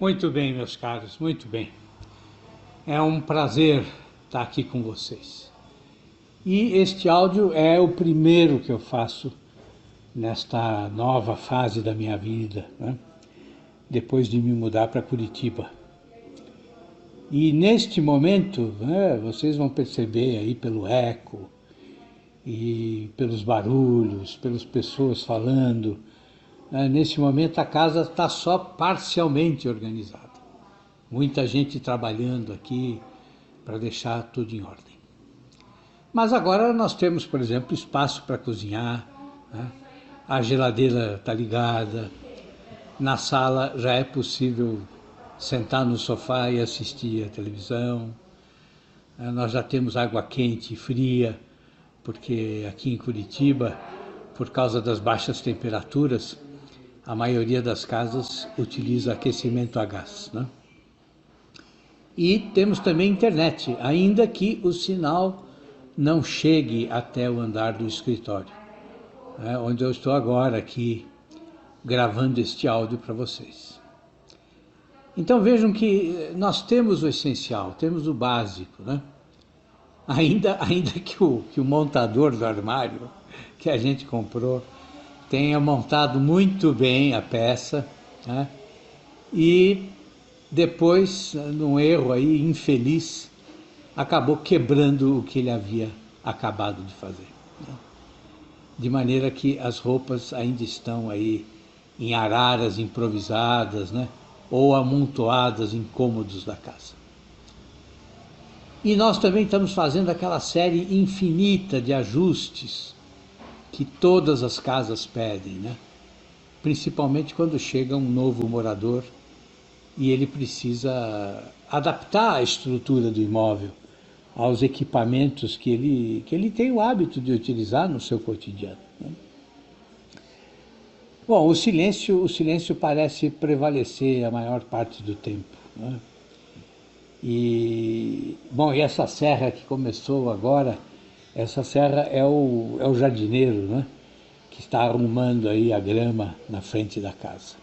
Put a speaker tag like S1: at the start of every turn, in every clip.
S1: Muito bem, meus caros, muito bem. É um prazer estar aqui com vocês. E este áudio é o primeiro que eu faço nesta nova fase da minha vida, né? Depois de me mudar para Curitiba. E neste momento, né, vocês vão perceber aí pelo eco e pelos barulhos, pelas pessoas falando, né, neste momento a casa está só parcialmente organizada. Muita gente trabalhando aqui para deixar tudo em ordem. Mas agora nós temos, por exemplo, espaço para cozinhar, né? A geladeira está ligada, na sala já é possível sentar no sofá e assistir a televisão. Nós já temos água quente e fria, porque aqui em Curitiba, por causa das baixas temperaturas, a maioria das casas utiliza aquecimento a gás, né? E temos também internet, ainda que o sinal não chegue até o andar do escritório, né, onde eu estou agora aqui gravando este áudio para vocês. Então vejam que nós temos o essencial, temos o básico, né? Ainda que o montador do armário que a gente comprou tenha montado muito bem a peça, né? E depois, num erro aí infeliz, acabou quebrando o que ele havia acabado de fazer, né? De maneira que as roupas ainda estão aí em araras improvisadas, né? Ou amontoadas em cômodos da casa. E nós também estamos fazendo aquela série infinita de ajustes que todas as casas pedem, né? Principalmente quando chega um novo morador e ele precisa adaptar a estrutura do imóvel aos equipamentos que ele tem o hábito de utilizar no seu cotidiano, né? Bom, o silêncio parece prevalecer a maior parte do tempo, né? E essa serra que começou agora, essa serra é o jardineiro, né? Que está arrumando aí a grama na frente da casa.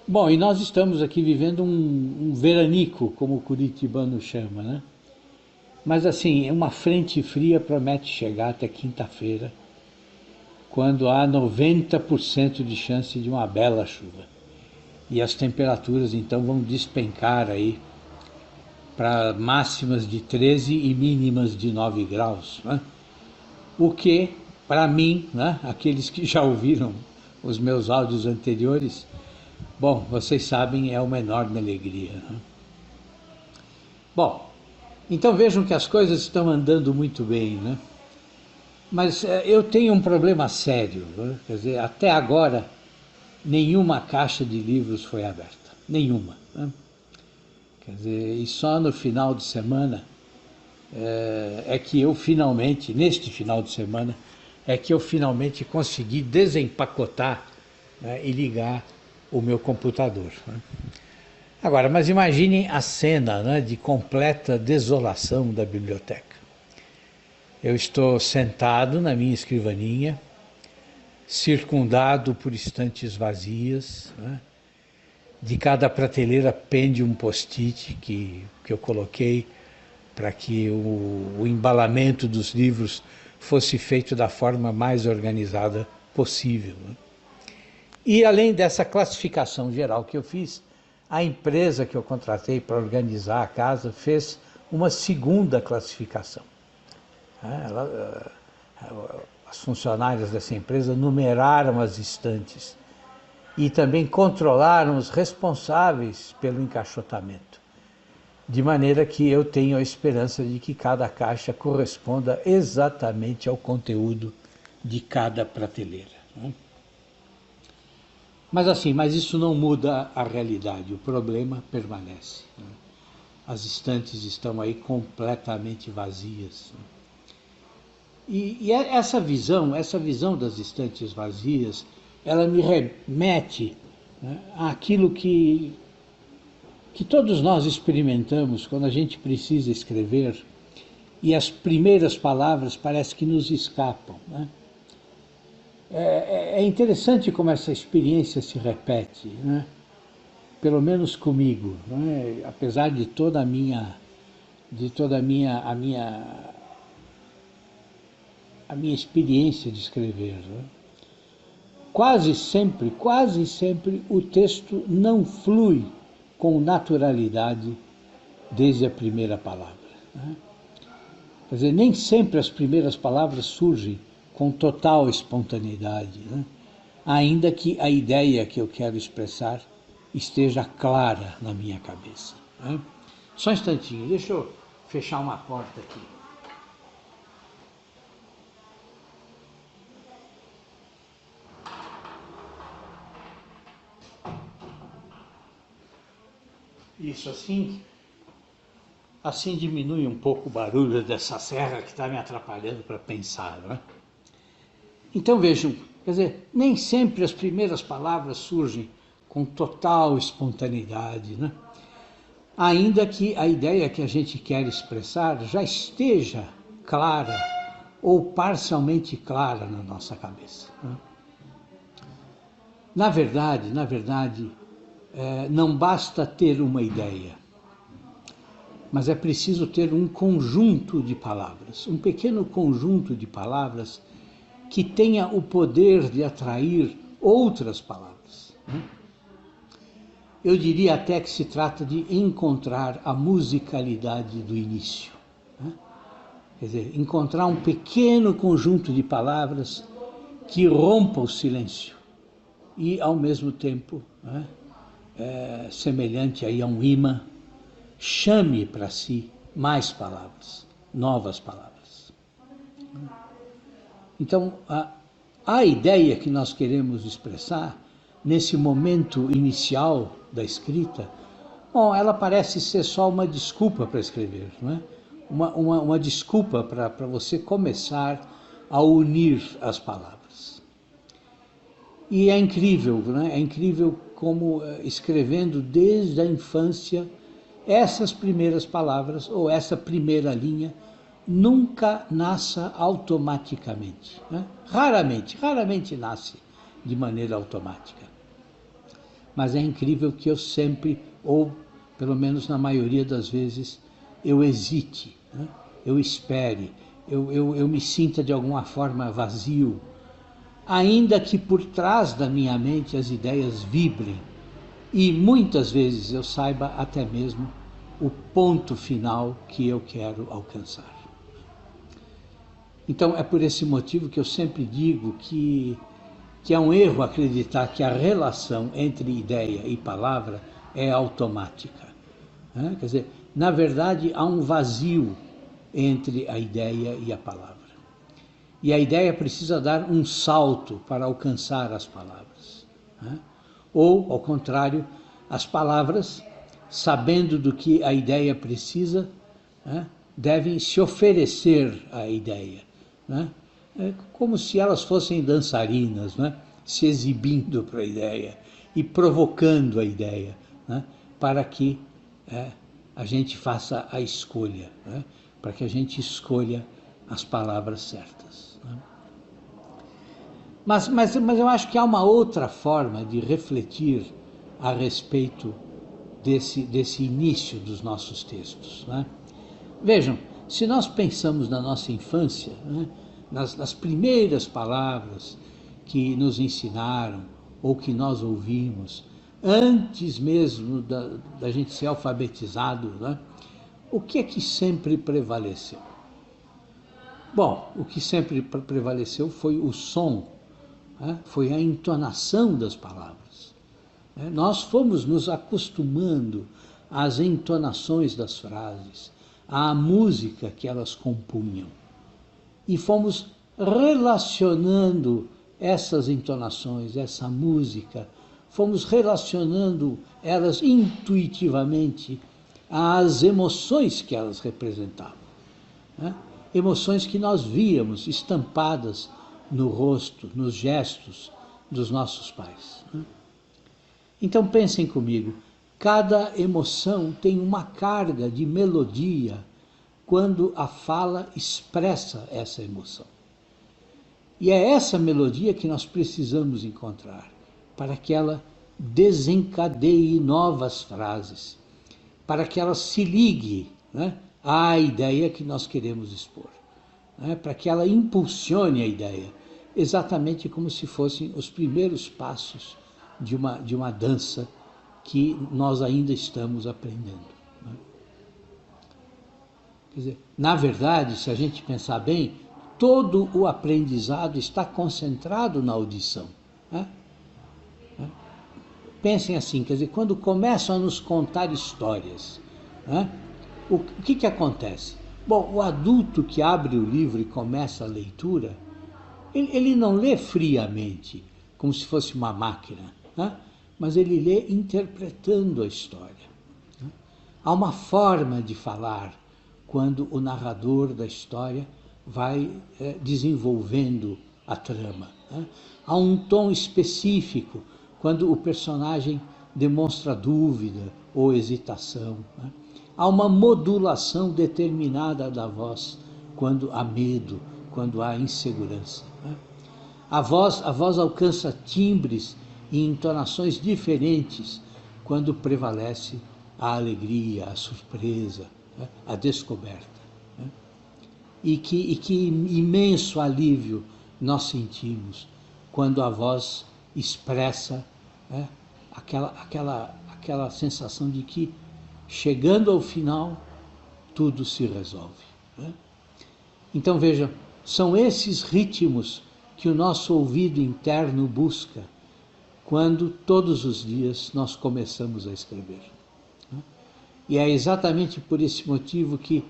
S1: Bom, e nós estamos aqui vivendo um veranico, como o curitibano chama, né? Mas assim, uma frente fria promete chegar até quinta-feira, quando há 90% de chance de uma bela chuva. E as temperaturas então vão despencar aí para máximas de 13 e mínimas de 9 graus, né? O que, para mim, né, aqueles que já ouviram os meus áudios anteriores, bom, vocês sabem, é uma enorme alegria, né? Bom, então vejam que as coisas estão andando muito bem, né? Mas eu tenho um problema sério, né? Quer dizer, até agora nenhuma caixa de livros foi aberta, nenhuma, né? Quer dizer, e só no final de semana é que eu finalmente, neste final de semana, é que eu finalmente consegui desempacotar, né, e ligar o meu computador, né? Agora, mas imaginem a cena, né, de completa desolação da biblioteca. Eu estou sentado na minha escrivaninha, circundado por estantes vazias, né? De cada prateleira pende um post-it que eu coloquei para que o embalamento dos livros fosse feito da forma mais organizada possível, né? E além dessa classificação geral que eu fiz, a empresa que eu contratei para organizar a casa fez uma segunda classificação. As funcionárias dessa empresa numeraram as estantes e também controlaram os responsáveis pelo encaixotamento, de maneira que eu tenho a esperança de que cada caixa corresponda exatamente ao conteúdo de cada prateleira, né? Mas isso não muda a realidade, o problema permanece, né? As estantes estão aí completamente vazias, né? E essa visão das estantes vazias, ela me remete, né, àquilo que todos nós experimentamos quando a gente precisa escrever e as primeiras palavras parece que nos escapam, né? É interessante como essa experiência se repete, né? pelo menos comigo, não é? Apesar de toda a minha, a minha experiência de escrever, não é? Quase sempre o texto não flui com naturalidade desde a primeira palavra, não é? Quer dizer, nem sempre as primeiras palavras surgem com total espontaneidade, né? Ainda que a ideia que eu quero expressar esteja clara na minha cabeça, né? Só um instantinho, deixa eu fechar uma porta aqui. Isso assim diminui um pouco o barulho dessa serra que está me atrapalhando para pensar, né? Então vejam, quer dizer, nem sempre as primeiras palavras surgem com total espontaneidade, né? Ainda que a ideia que a gente quer expressar já esteja clara ou parcialmente clara na nossa cabeça, né? Na verdade, não basta ter uma ideia, mas é preciso ter um conjunto de palavras, um pequeno conjunto de palavras que tenha o poder de atrair outras palavras, né? Eu diria até que se trata de encontrar a musicalidade do início, né? Quer dizer, encontrar um pequeno conjunto de palavras que rompa o silêncio e, ao mesmo tempo, né, semelhante aí a um imã, chame para si mais palavras, novas palavras. Então, a ideia que nós queremos expressar nesse momento inicial da escrita, bom, ela parece ser só uma desculpa para escrever, não é? Uma desculpa para você começar a unir as palavras. E é incrível, né? É incrível como escrevendo desde a infância essas primeiras palavras ou essa primeira linha nunca nasça automaticamente, né? Raramente nasce de maneira automática. Mas é incrível que eu sempre, ou pelo menos na maioria das vezes, eu hesite, né? Eu espere, eu me sinta de alguma forma vazio, ainda que por trás da minha mente as ideias vibrem e muitas vezes eu saiba até mesmo o ponto final que eu quero alcançar. Então é por esse motivo que eu sempre digo que é um erro acreditar que a relação entre ideia e palavra é automática, né? Quer dizer, na verdade há um vazio entre a ideia e a palavra. E a ideia precisa dar um salto para alcançar as palavras, né? Ou, ao contrário, as palavras, sabendo do que a ideia precisa, né, devem se oferecer à ideia, né? É como se elas fossem dançarinas, né, se exibindo para a ideia e provocando a ideia, né, para que a gente faça a escolha, né, para que a gente escolha as palavras certas, né? Mas eu acho que há uma outra forma de refletir a respeito desse início dos nossos textos, né? Vejam, se nós pensamos na nossa infância, né, nas primeiras palavras que nos ensinaram ou que nós ouvimos, antes mesmo da gente ser alfabetizado, né, o que é que sempre prevaleceu? Bom, o que sempre prevaleceu foi o som, né, foi a entonação das palavras. Nós fomos nos acostumando às entonações das frases, à música que elas compunham. E fomos relacionando essas entonações, essa música, fomos relacionando elas intuitivamente às emoções que elas representavam, né? Emoções que nós víamos estampadas no rosto, nos gestos dos nossos pais, né? Então pensem comigo, cada emoção tem uma carga de melodia quando a fala expressa essa emoção. E é essa melodia que nós precisamos encontrar para que ela desencadeie novas frases, para que ela se ligue, né, à ideia que nós queremos expor, né, para que ela impulsione a ideia, exatamente como se fossem os primeiros passos de uma dança que nós ainda estamos aprendendo. Né? Quer dizer, na verdade, se a gente pensar bem, todo o aprendizado está concentrado na audição. Né? Pensem assim, quer dizer, quando começam a nos contar histórias, né, o que acontece? Bom, o adulto que abre o livro e começa a leitura, ele não lê friamente, como se fosse uma máquina, né, mas ele lê interpretando a história. Né? Há uma forma de falar quando o narrador da história vai desenvolvendo a trama. Né? Há um tom específico quando o personagem demonstra dúvida ou hesitação. Né? Há uma modulação determinada da voz quando há medo, quando há insegurança. Né? A voz alcança timbres e entonações diferentes quando prevalece a alegria, a surpresa, né? A descoberta. Né? E que imenso alívio nós sentimos quando a voz expressa, né, aquela sensação de que, chegando ao final, tudo se resolve. Né? Então veja, são esses ritmos que o nosso ouvido interno busca quando todos os dias nós começamos a escrever. Né? E é exatamente por esse motivo que,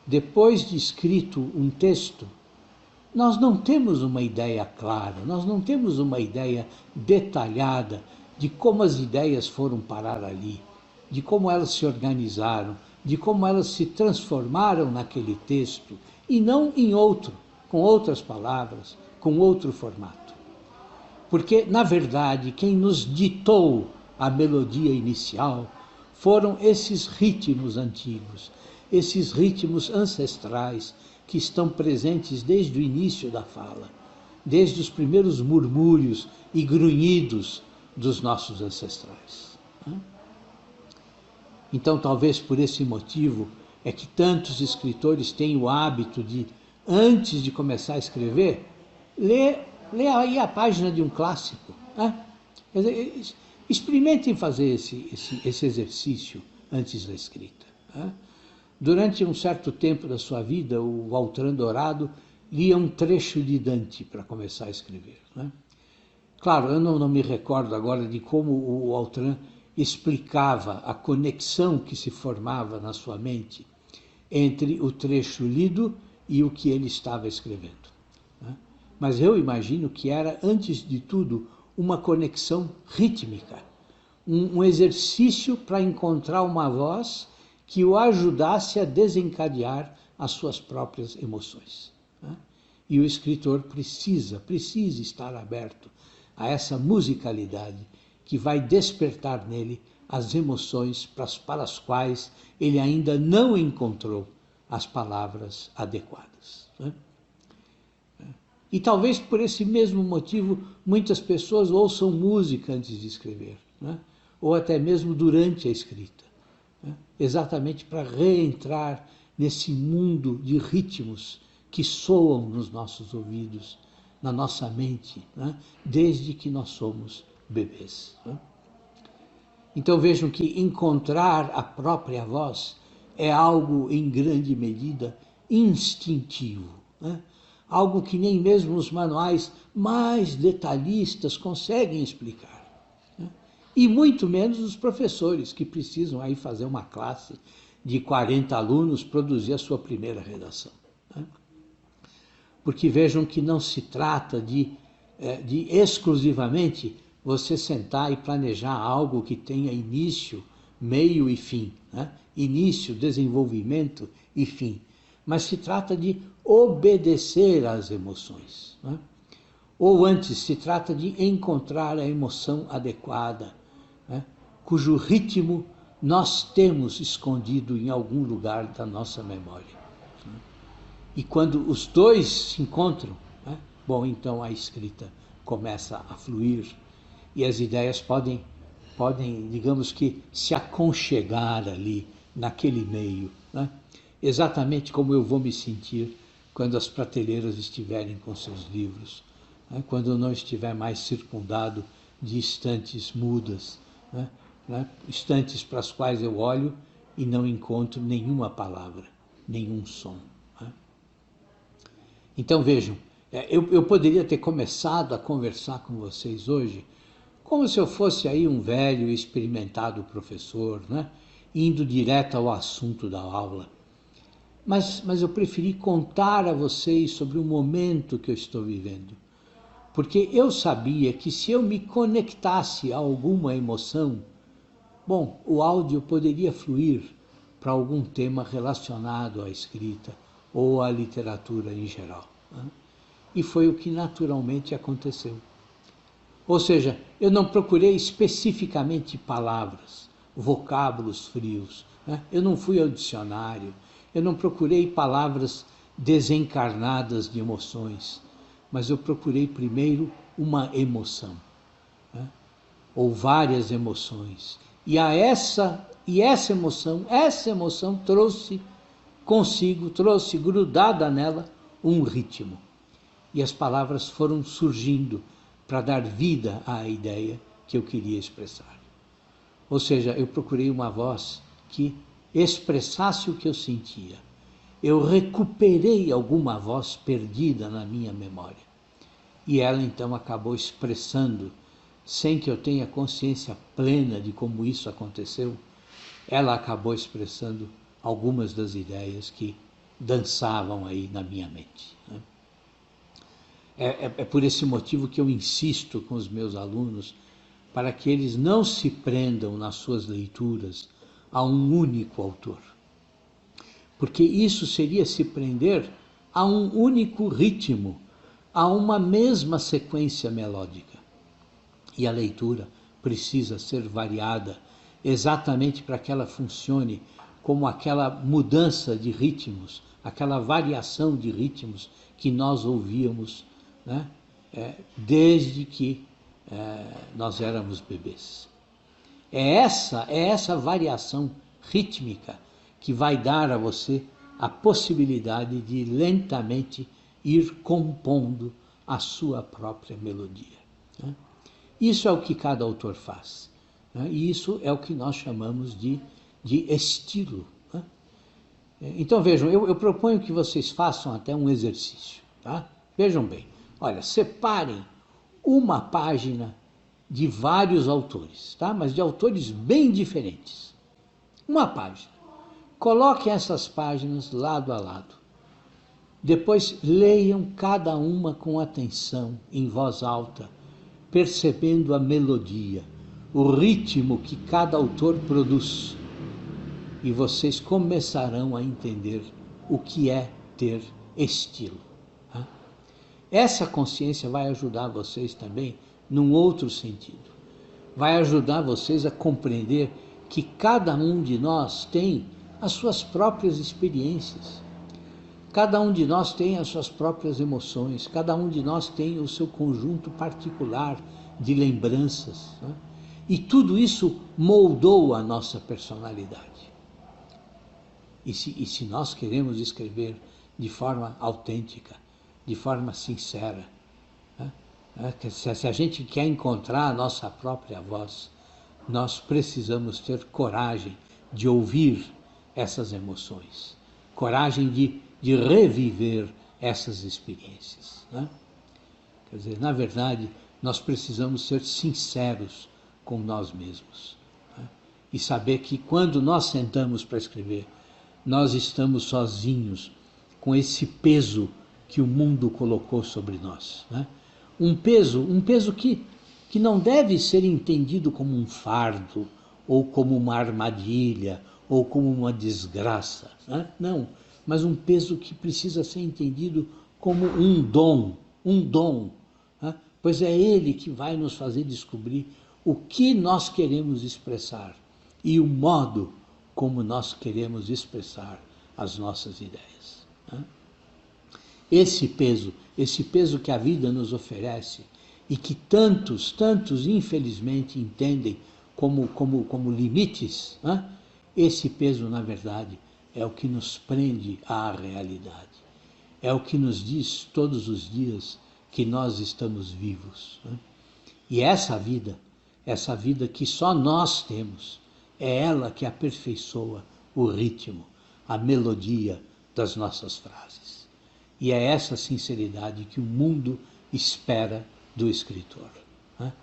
S1: depois de escrito um texto, nós não temos uma ideia clara, nós não temos uma ideia detalhada de como as ideias foram parar ali, de como elas se organizaram, de como elas se transformaram naquele texto e não em outro, com outras palavras, com outro formato. Porque, na verdade, quem nos ditou a melodia inicial foram esses ritmos antigos, esses ritmos ancestrais, que estão presentes desde o início da fala, desde os primeiros murmúrios e grunhidos dos nossos ancestrais. Então, talvez por esse motivo é que tantos escritores têm o hábito de, antes de começar a escrever, ler aí a página de um clássico. Né? Quer dizer, experimentem fazer esse exercício antes da escrita. Né? Durante um certo tempo da sua vida, o Altran Dourado lia um trecho de Dante para começar a escrever. Né? Claro, eu não me recordo agora de como o Altran explicava a conexão que se formava na sua mente entre o trecho lido e o que ele estava escrevendo. Né? Mas eu imagino que era, antes de tudo, uma conexão rítmica, um exercício para encontrar uma voz que o ajudasse a desencadear as suas próprias emoções. Né? E o escritor precisa estar aberto a essa musicalidade que vai despertar nele as emoções para as quais ele ainda não encontrou as palavras adequadas. Né? E talvez por esse mesmo motivo muitas pessoas ouçam música antes de escrever, né? Ou até mesmo durante a escrita. Né? Exatamente para reentrar nesse mundo de ritmos que soam nos nossos ouvidos, na nossa mente, né? Desde que nós somos bebês. Né? Então vejam que encontrar a própria voz é algo, em grande medida, instintivo. Né? Algo que nem mesmo os manuais mais detalhistas conseguem explicar. E muito menos os professores, que precisam aí fazer uma classe de 40 alunos, produzir a sua primeira redação. Né? Porque vejam que não se trata de exclusivamente você sentar e planejar algo que tenha início, meio e fim. Né? Início, desenvolvimento e fim. Mas se trata de obedecer às emoções. Né? Ou antes, se trata de encontrar a emoção adequada, né? Cujo ritmo nós temos escondido em algum lugar da nossa memória. Né? E quando os dois se encontram, né? Bom, então a escrita começa a fluir e as ideias podem podem, digamos que, se aconchegar ali, naquele meio, né? Exatamente como eu vou me sentir quando as prateleiras estiverem com seus livros, né? Quando eu não estiver mais circundado de estantes mudas, né? Estantes para as quais eu olho e não encontro nenhuma palavra, nenhum som. Né? Então vejam, eu poderia ter começado a conversar com vocês hoje como se eu fosse aí um velho e experimentado professor, né? Indo direto ao assunto da aula. Mas eu preferi contar a vocês sobre o momento que eu estou vivendo, porque eu sabia que se eu me conectasse a alguma emoção, bom, o áudio poderia fluir para algum tema relacionado à escrita ou à literatura em geral. Né? E foi o que naturalmente aconteceu. Ou seja, eu não procurei especificamente palavras, vocábulos frios, né? Eu não fui ao dicionário, eu não procurei palavras desencarnadas de emoções, mas eu procurei primeiro uma emoção, né? Ou várias emoções. E essa emoção trouxe consigo, trouxe grudada nela um ritmo. E as palavras foram surgindo para dar vida à ideia que eu queria expressar. Ou seja, eu procurei uma voz que expressasse o que eu sentia. Eu recuperei alguma voz perdida na minha memória. E ela então acabou expressando, sem que eu tenha consciência plena de como isso aconteceu, ela acabou expressando algumas das ideias que dançavam aí na minha mente. Né? É por esse motivo que eu insisto com os meus alunos para que eles não se prendam nas suas leituras a um único autor. Porque isso seria se prender a um único ritmo, a uma mesma sequência melódica. E a leitura precisa ser variada exatamente para que ela funcione como aquela mudança de ritmos, aquela variação de ritmos que nós ouvíamos, né? Desde que nós éramos bebês. É essa variação rítmica que vai dar a você a possibilidade de lentamente ir compondo a sua própria melodia. Né? Isso é o que cada autor faz. Né? E isso é o que nós chamamos de estilo. Né? Então vejam, eu proponho que vocês façam até um exercício. Tá? Vejam bem, olha, separem uma página de vários autores, tá? Mas de autores bem diferentes. Uma página. Coloquem essas páginas lado a lado. Depois leiam cada uma com atenção, em voz alta, percebendo a melodia, o ritmo que cada autor produz. E vocês começarão a entender o que é ter estilo. Tá? Essa consciência vai ajudar vocês também num outro sentido. Vai ajudar vocês a compreender que cada um de nós tem as suas próprias experiências. Cada um de nós tem as suas próprias emoções, cada um de nós tem o seu conjunto particular de lembranças. Né? E tudo isso moldou a nossa personalidade. E se nós queremos escrever de forma autêntica, de forma sincera, né? Se a gente quer encontrar a nossa própria voz, nós precisamos ter coragem de ouvir essas emoções, coragem de reviver essas experiências. Né? Quer dizer, na verdade, nós precisamos ser sinceros com nós mesmos. Né? E saber que quando nós sentamos para escrever, nós estamos sozinhos com esse peso que o mundo colocou sobre nós. Né? Um peso que não deve ser entendido como um fardo, ou como uma armadilha, ou como uma desgraça. Né? Não, mas um peso que precisa ser entendido como um dom, né? Pois é ele que vai nos fazer descobrir o que nós queremos expressar e o modo como nós queremos expressar as nossas ideias. Né? Esse peso que a vida nos oferece e que tantos, infelizmente, entendem como limites, né? Esse peso, na verdade, é o que nos prende à realidade. É o que nos diz todos os dias que nós estamos vivos, né? E essa vida que só nós temos, é ela que aperfeiçoa o ritmo, a melodia das nossas frases. E é essa sinceridade que o mundo espera do escritor, né?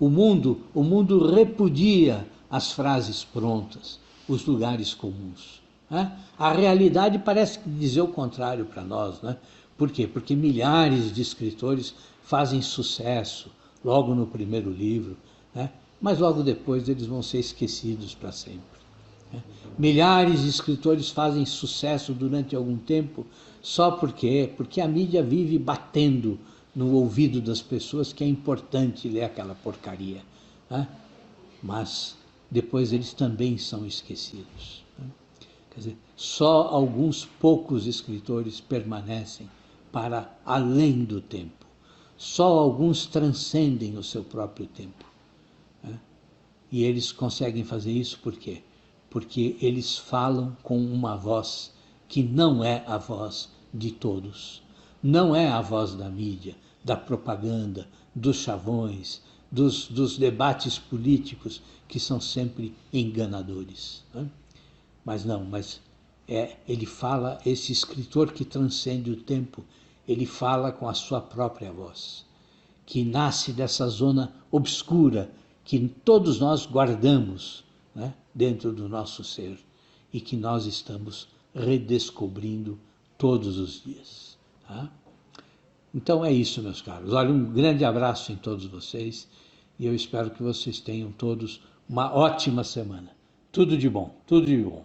S1: O mundo repudia as frases prontas, os lugares comuns, né? A realidade parece dizer o contrário para nós, né? Por quê? Porque milhares de escritores fazem sucesso logo no primeiro livro, né? Mas logo depois eles vão ser esquecidos para sempre, né? Milhares de escritores fazem sucesso durante algum tempo só porque a mídia vive batendo no ouvido das pessoas que é importante ler aquela porcaria, né? Mas depois eles também são esquecidos, né? Quer dizer, só alguns poucos escritores permanecem para além do tempo. Só alguns transcendem o seu próprio tempo, né? E eles conseguem fazer isso por quê? Porque eles falam com uma voz que não é a voz de todos. Não é a voz da mídia, da propaganda, dos chavões, dos debates políticos que são sempre enganadores, né? Mas ele fala, esse escritor que transcende o tempo, ele fala com a sua própria voz, que nasce dessa zona obscura que todos nós guardamos, né, dentro do nosso ser e que nós estamos redescobrindo todos os dias, tá? Então é isso, meus caros. Olha, um grande abraço em todos vocês e eu espero que vocês tenham todos uma ótima semana. Tudo de bom, tudo de bom.